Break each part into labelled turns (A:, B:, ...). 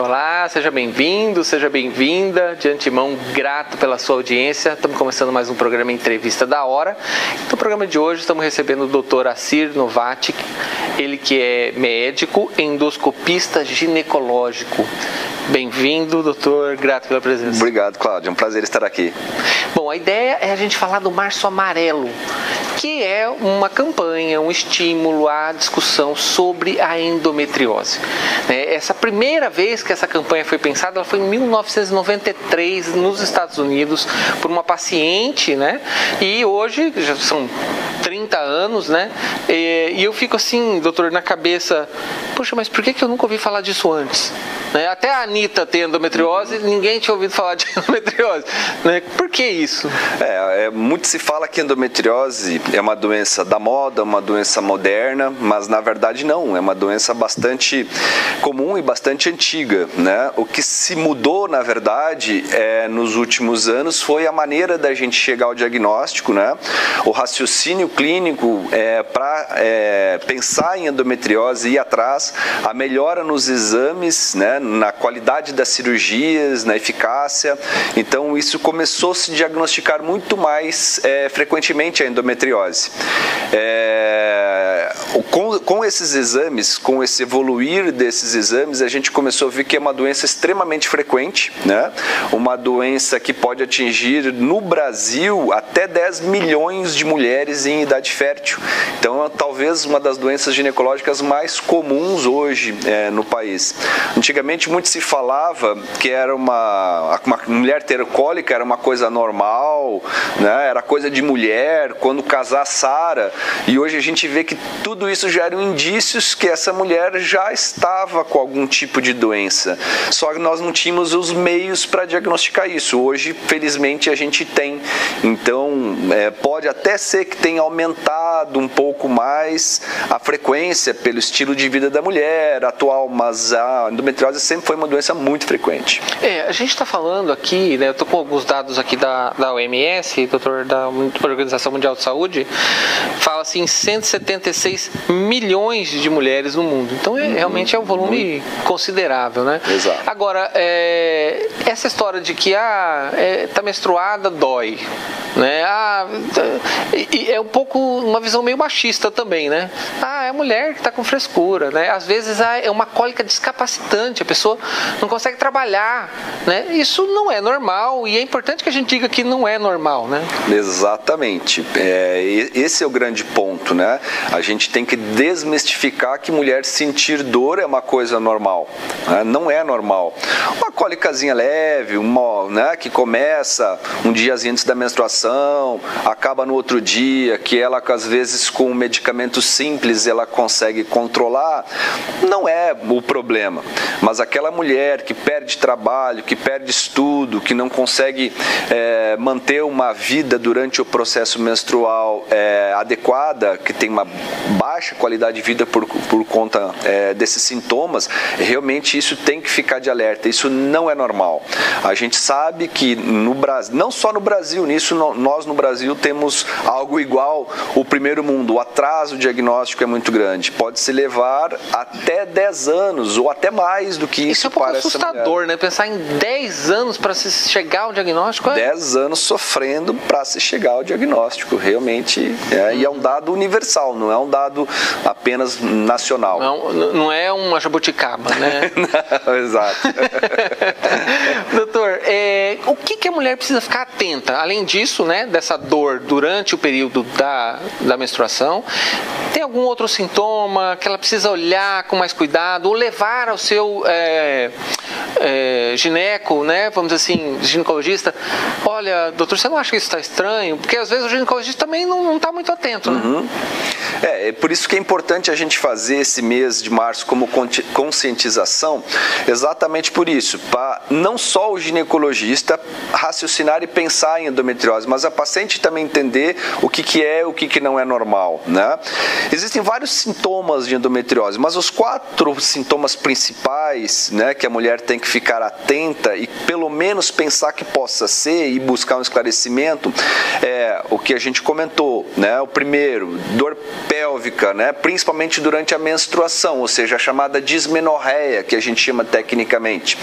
A: Olá, seja bem-vindo, seja bem-vinda. De antemão, grato pela sua audiência. Estamos começando mais um programa Entrevista da Hora. No programa de hoje estamos recebendo o Dr. Assir Novatic, ele que é médico endoscopista ginecológico. Bem-vindo, doutor, grato pela presença.
B: Obrigado, Cláudio, é um prazer estar aqui.
A: Bom, a ideia é a gente falar do Março Amarelo, que é uma campanha, um estímulo à discussão sobre a endometriose. Essa primeira vez que essa campanha foi pensada, ela foi em 1993, nos Estados Unidos, por uma paciente, né? E hoje, já são 30 anos, né? E eu fico assim, doutor, na cabeça, poxa, mas por que eu nunca ouvi falar disso antes? Até a Anitta tem endometriose, ninguém tinha ouvido falar de endometriose. Por que isso?
B: Muito se fala que endometriose é uma doença da moda, uma doença moderna, mas na verdade não, é uma doença bastante comum e bastante antiga, né? O que se mudou, na verdade, nos últimos anos foi a maneira da gente chegar ao diagnóstico, né? O raciocínio clínico para pensar em endometriose e ir atrás, a melhora nos exames, né? Na qualidade das cirurgias, na eficácia. Então isso começou a se diagnosticar muito mais frequentemente a endometriose. Com esses exames, com esse evoluir desses exames, a gente começou a ver que é uma doença extremamente frequente, né? Uma doença que pode atingir no Brasil até 10 milhões de mulheres em idade fértil. Então, talvez uma das doenças ginecológicas mais comuns hoje no país. Antigamente, muito se falava que era uma mulher ter cólica era uma coisa normal, né? Era coisa de mulher, quando casar sara. E hoje a gente vê que tudo isso já eram indícios que essa mulher já estava com algum tipo de doença. Só que nós não tínhamos os meios para diagnosticar isso. Hoje, felizmente, a gente tem. Então, pode até ser que tenha aumentado um pouco mais a frequência pelo estilo de vida da mulher atual, mas a endometriose sempre foi uma doença muito frequente.
A: A gente está falando aqui, né, eu estou com alguns dados aqui da OMS, doutor, da Organização Mundial de Saúde, fala assim, 176 milhões de mulheres no mundo. Então, realmente é um volume considerável, né?
B: Exato.
A: Agora, essa história de que tá menstruada, dói, né? É um pouco uma visão meio machista também, né? É a mulher que está com frescura, né? Às vezes é uma cólica descapacitante, a pessoa não consegue trabalhar, né? Isso não é normal e é importante que a gente diga que não é normal, né?
B: Exatamente. Esse é o grande ponto, né? A gente tem que desmistificar que mulher sentir dor é uma coisa normal, né? Não é normal. Uma cólicazinha leve, né, que começa um dia antes da menstruação, acaba no outro dia, que ela às vezes com um medicamento simples ela consegue controlar, não é o problema. Mas aquela mulher que perde trabalho, que perde estudo, que não consegue manter uma vida durante o processo menstrual adequada, que tem uma baixa qualidade de vida por conta desses sintomas, realmente isso tem que ficar de alerta, isso não é normal. A gente sabe que no Brasil, não só no Brasil, nisso nós no Brasil temos algo igual o primeiro mundo, o atraso diagnóstico é muito grande, pode se levar até 10 anos ou até mais do que isso.
A: Isso é um pouco assustador, né? Pensar em 10 anos para se chegar ao diagnóstico.
B: 10 anos sofrendo para se chegar ao diagnóstico, realmente, e é um dado universal, não é um dado apenas nacional.
A: Não é uma jabuticaba, né?
B: Não, exato.
A: Doutor, o que a mulher precisa ficar atenta? Além disso, né, dessa dor durante o período da menstruação, tem algum outro sintoma que ela precisa olhar com mais cuidado ou levar ao seu gineco, né, vamos dizer assim, ginecologista? Olha, doutor, você não acha que isso está estranho? Porque às vezes o ginecologista também não está muito atento, né?
B: Uhum. É por isso que é importante a gente fazer esse mês de março como conscientização, exatamente por isso, para não só o ginecologista raciocinar e pensar em endometriose, mas a paciente também entender o que é e o que não é normal, né? Existem vários sintomas de endometriose, mas os 4 sintomas principais, né, que a mulher tem que ficar atenta e pelo menos pensar que possa ser e buscar um esclarecimento, é o que a gente comentou, né? O primeiro, dor pélvica, né? Principalmente durante a menstruação, ou seja, a chamada dismenorreia, que a gente chama tecnicamente.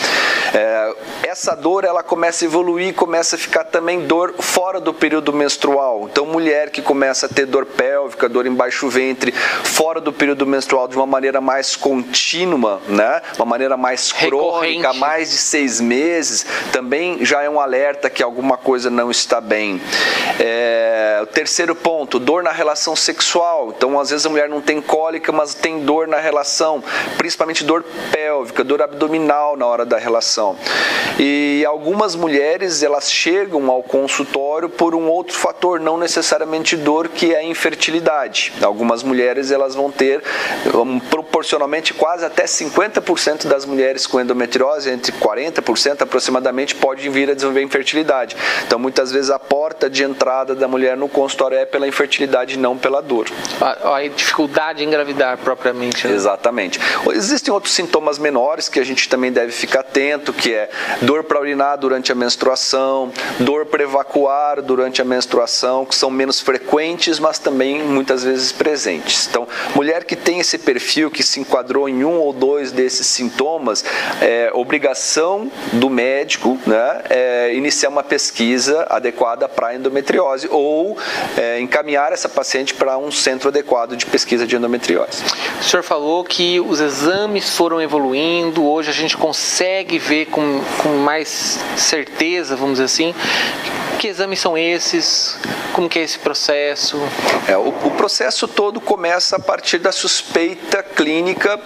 B: Essa dor, ela começa a evoluir, começa a ficar também dor fora do período menstrual. Então, mulher que começa a ter dor pélvica, dor embaixo do ventre, fora do período menstrual de uma maneira mais contínua, né? Uma maneira mais crônica, mais de 6 meses, também já é um alerta que alguma coisa não está bem. O terceiro ponto, dor na relação sexual. Então, às vezes a mulher não tem cólica, mas tem dor na relação, principalmente dor pélvica, dor abdominal na hora da relação. E algumas mulheres, elas chegam ao consultório por um outro fator, não necessariamente dor, que é a infertilidade. Algumas mulheres, elas vão ter, proporcionalmente, quase até 50% das mulheres com endometriose, entre 40% aproximadamente, podem vir a desenvolver infertilidade. Então, muitas vezes, a porta de entrada da mulher no consultório é pela infertilidade, não pela dor.
A: A dificuldade em engravidar propriamente, né?
B: Exatamente. Existem outros sintomas menores que a gente também deve ficar atento, que é dor para urinar durante a menstruação, dor para evacuar durante a menstruação, que são menos frequentes, mas também muitas vezes presentes. Então, mulher que tem esse perfil, que se enquadrou em um ou dois desses sintomas, é obrigação do médico, né, iniciar uma pesquisa adequada para endometriose ou encaminhar essa paciente para um centro adequado de pesquisa de endometriose.
A: O senhor falou que os exames foram evoluindo, hoje a gente consegue ver com mais certeza, vamos dizer assim. Que exames são esses? Como que é esse processo?
B: O processo todo começa a partir da suspeita clínica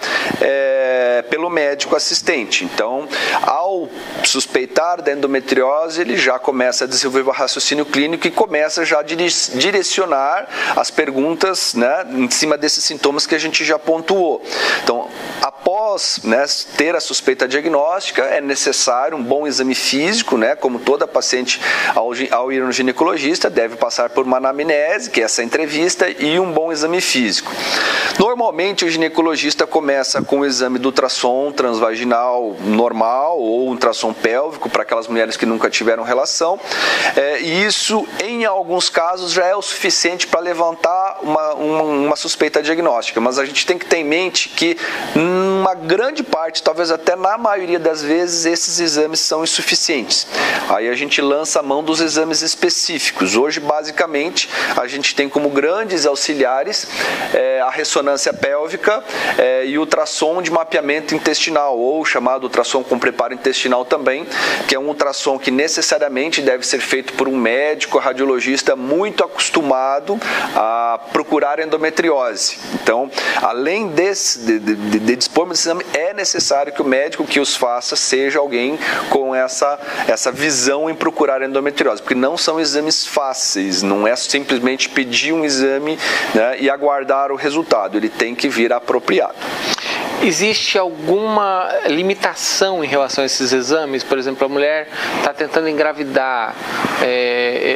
B: pelo médico assistente. Então, ao suspeitar da endometriose, ele já começa a desenvolver o raciocínio clínico e começa já a direcionar as perguntas, né, em cima desses sintomas que a gente já pontuou. Então, após, né, ter a suspeita diagnóstica, é necessário um bom exame físico, né, como toda paciente ao ir no ginecologista, deve passar por uma anamnese, que é essa entrevista, e um bom exame físico. Normalmente, o ginecologista começa com o exame do ultrassom transvaginal normal ou ultrassom pélvico para aquelas mulheres que nunca tiveram relação. E isso, em alguns casos, já é o suficiente para levantar uma suspeita diagnóstica. Mas a gente tem que ter em mente que, uma grande parte, talvez até na maioria das vezes, esses exames são insuficientes. Aí a gente lança a mão dos exames específicos. Hoje, basicamente, a gente tem como grandes auxiliares a ressonância pélvica e o ultrassom de mapeamento intestinal, ou chamado ultrassom com preparo intestinal também, que é um ultrassom que necessariamente deve ser feito por um médico radiologista muito acostumado a procurar endometriose. Então, além de dispor desse exame, é necessário que o médico que os faça seja alguém com essa visão em procurar endometriose, porque não são exames fáceis, não é simplesmente pedir um exame, né, e aguardar o resultado, ele tem que vir apropriado.
A: Existe alguma limitação em relação a esses exames? Por exemplo, a mulher está tentando engravidar,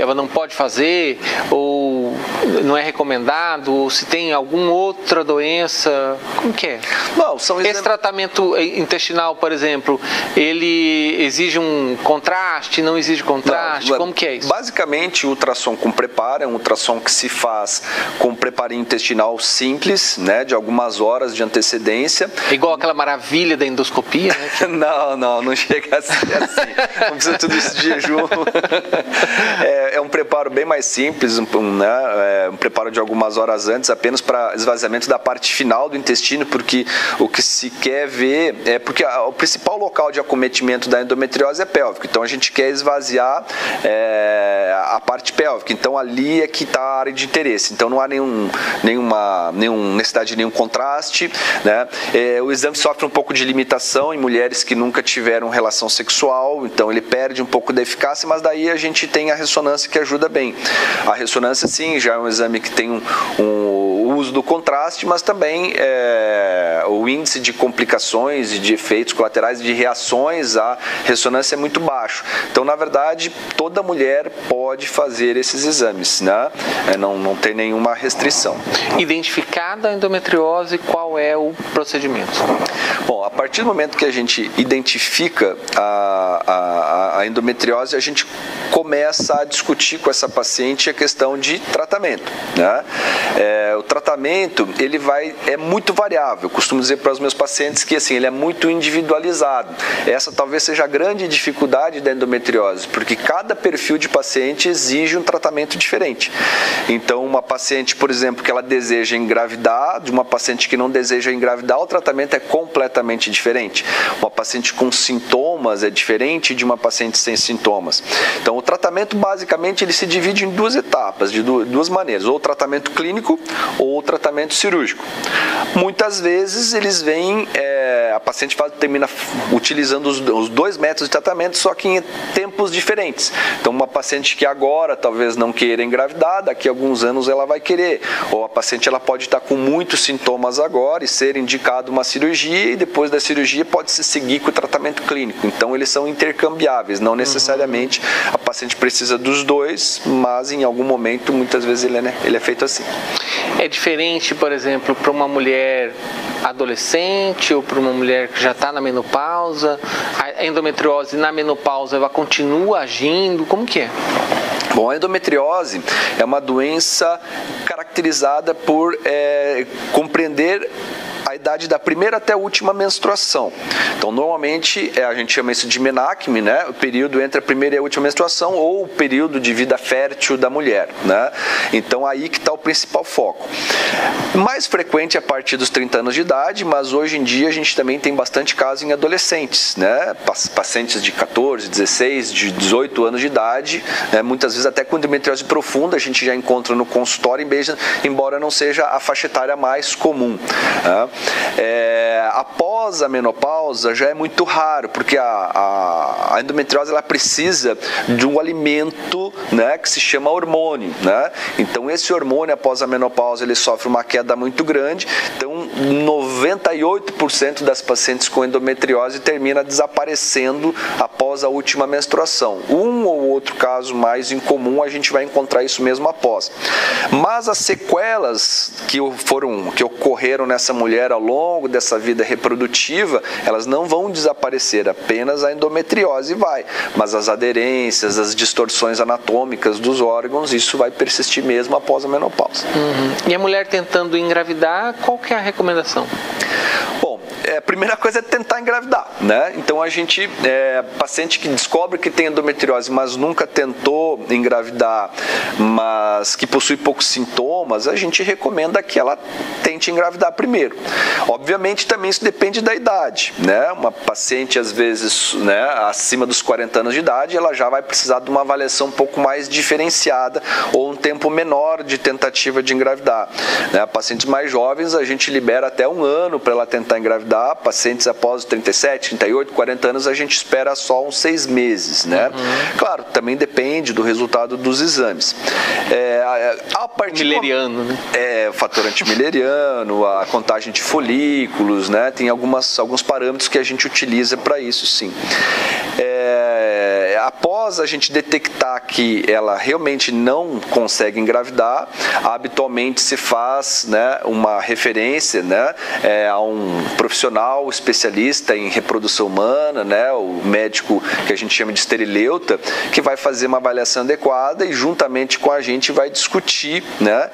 A: ela não pode fazer, ou não é recomendado, ou se tem alguma outra doença, como que é?
B: Não, são exames...
A: Esse tratamento intestinal, por exemplo, ele exige um contraste, não exige contraste? Não, como que é isso?
B: Basicamente, o ultrassom com preparo é um ultrassom que se faz com preparinho intestinal simples, né, de algumas horas de antecedência.
A: Igual aquela maravilha da endoscopia, né?
B: Não chega a ser assim. Não precisa tudo isso de jejum. É um preparo bem mais simples, um preparo de algumas horas antes, apenas para esvaziamento da parte final do intestino, porque o que se quer ver porque o principal local de acometimento da endometriose é pélvico. Então a gente quer esvaziar a parte pélvica. Então ali é que está a área de interesse. Então não há nenhuma necessidade de nenhum contraste, né? O exame sofre um pouco de limitação em mulheres que nunca tiveram relação sexual, então ele perde um pouco da eficácia, mas daí a gente tem a ressonância que ajuda bem. A ressonância, sim, já é um exame que tem o uso do contraste, mas também o índice de complicações e de efeitos colaterais, de reações à ressonância é muito baixo. Então, na verdade, toda mulher pode fazer esses exames, né? Não tem nenhuma restrição.
A: Identificada a endometriose, qual é o procedimento?
B: Bom, a partir do momento que a gente identifica a endometriose, a gente começa a discutir com essa paciente a questão de tratamento, né? O tratamento tratamento, ele é muito variável. Eu costumo dizer para os meus pacientes que assim, ele é muito individualizado. Essa talvez seja a grande dificuldade da endometriose, porque cada perfil de paciente exige um tratamento diferente. Então, uma paciente, por exemplo, que ela deseja engravidar, de uma paciente que não deseja engravidar, o tratamento é completamente diferente. Uma paciente com sintomas é diferente de uma paciente sem sintomas. Então, o tratamento, basicamente, ele se divide em duas etapas, de duas maneiras, ou o tratamento clínico ou o tratamento cirúrgico. Muitas vezes, eles vêm, a paciente termina utilizando os dois métodos de tratamento, só que em tempos diferentes. Então, uma paciente que agora talvez não queira engravidar, daqui a alguns anos ela vai querer. Ou a paciente ela pode estar com muitos sintomas agora e ser indicado uma cirurgia, e depois da cirurgia pode-se seguir com o tratamento clínico. Então, eles são intercambiáveis, não necessariamente a paciente precisa dos dois, mas em algum momento, muitas vezes, ele é feito assim.
A: É diferente, por exemplo, para uma mulher adolescente ou para uma mulher que já está na menopausa? A endometriose na menopausa, ela continua agindo? Como que é?
B: Bom, a endometriose é uma doença caracterizada por compreender a idade da primeira até a última menstruação. Então, normalmente, a gente chama isso de menacme, né? O período entre a primeira e a última menstruação, ou o período de vida fértil da mulher, né? Então, aí que está o principal foco. Mais frequente a partir dos 30 anos de idade, mas hoje em dia a gente também tem bastante caso em adolescentes, né? Pacientes de 14, 16, de 18 anos de idade, né? Muitas vezes até com endometriose profunda a gente já encontra no consultório, embora não seja a faixa etária mais comum, né? Após a menopausa já é muito raro, porque a endometriose ela precisa de um alimento, né, que se chama hormônio, né? Então esse hormônio após a menopausa ele sofre uma queda muito grande. Então 98% das pacientes com endometriose termina desaparecendo após a última menstruação. Um ou outro caso mais incomum a gente vai encontrar isso mesmo após. Mas as sequelas que ocorreram nessa mulher ao longo dessa vida reprodutiva, elas não vão desaparecer, apenas a endometriose vai, mas as aderências, as distorções anatômicas dos órgãos, isso vai persistir mesmo após a menopausa.
A: E a mulher tentando engravidar, qual que é a recomendação?
B: Bom, a primeira coisa é tentar engravidar, né? Então a gente, paciente que descobre que tem endometriose, mas nunca tentou engravidar, mas que possui poucos sintomas, a gente recomenda que ela tente engravidar primeiro. Obviamente também isso depende da idade, né? Uma paciente às vezes, né, acima dos 40 anos de idade, ela já vai precisar de uma avaliação um pouco mais diferenciada ou um tempo menor de tentativa de engravidar, né? Pacientes mais jovens a gente libera até um ano para ela tentar engravidar. Pacientes após 37, 38, 40 anos a gente espera só uns 6 meses, né? Claro, também depende do resultado dos exames.
A: Mileriano, né?
B: O fator antimileriano, a contagem de folículos, né? Tem alguns parâmetros que a gente utiliza para isso, sim. Após a gente detectar que ela realmente não consegue engravidar, habitualmente se faz, né, uma referência, né, a um profissional especialista em reprodução humana, né, o médico que a gente chama de esterileuta, que vai fazer uma avaliação adequada e juntamente com a gente vai discutir, né,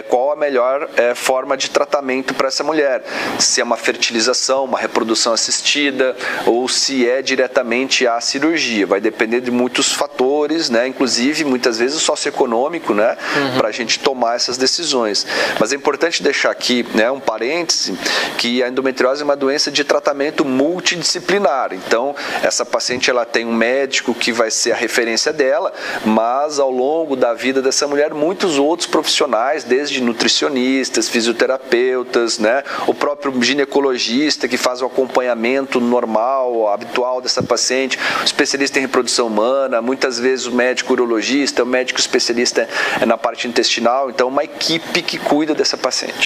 B: qual a melhor forma de tratamento para essa mulher. Se é uma fertilização, uma reprodução assistida ou se é diretamente a cirurgia. Vai depender de muitos fatores, né? Inclusive muitas vezes socioeconômico, né? Para a gente tomar essas decisões. Mas é importante deixar aqui, né, um parêntese, que a endometriose é uma doença de tratamento multidisciplinar. Então essa paciente ela tem um médico que vai ser a referência dela, mas ao longo da vida dessa mulher muitos outros profissionais, desde nutricionistas, fisioterapeutas, né? O próprio ginecologista que faz o acompanhamento normal, habitual dessa paciente, o especialista em reprodução humana, muitas vezes o médico urologista, o médico especialista na parte intestinal, então uma equipe que cuida dessa paciente.